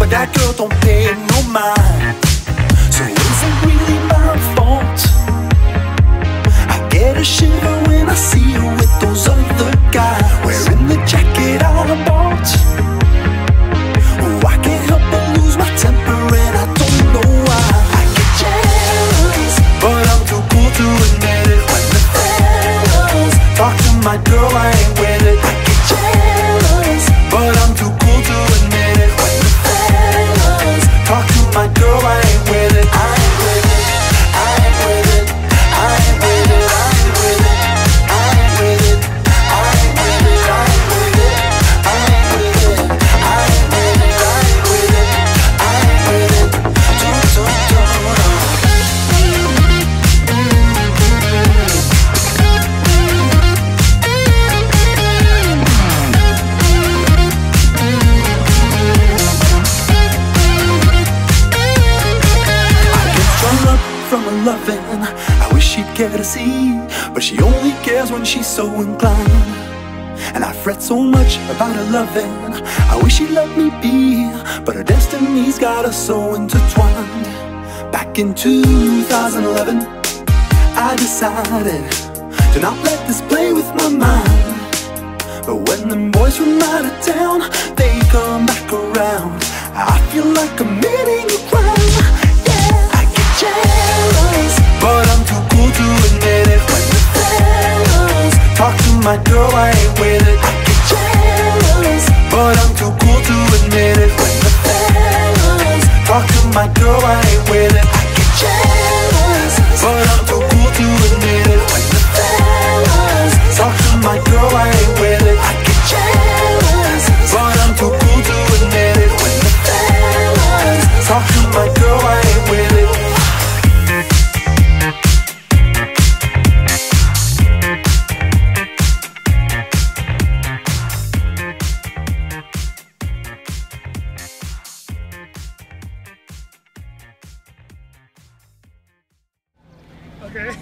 but that girl don't pay no mind. So is it really my fault? I get a shiver when I see her with those other guys, wearing the jacket I bought. Oh, I can't help but lose my temper and I don't know why. I get jealous, but I'm too cool to admit it. When the fellas talk to my girl, I ain't with it. I get jealous, but I'm too cool to admit it. When the fellas talk to my girl, I ain't with it. I ain't with it, I ain't with it, I ain't with it, I ain't with it, I ain't with it, I ain't with it, I ain't with it, I ain't with it, I ain't with it, I ain't with it, I ain't with it, from her loving, I wish she'd care to see, but she only cares when she's so inclined. And I fret so much about her loving, I wish she'd let me be, but her destiny's got us so intertwined. Back in 2011, I decided to not let this play with my mind. But when them boys from out of town, they come back around, I feel like committing a crime. Yeah, I get jealous, but I'm too cool to admit it. When the fellas talk to my girl, I ain't with it. I get jealous, but I'm too cool to admit it. When the fellas talk to my girl, I ain't with it. I get jealous, but I'm too cool to admit it. When the fellas talk to my girl, I ain't with it. I get jealous, but I'm too cool to admit it. When the fellas talk to my girl, I ain't with it. Okay.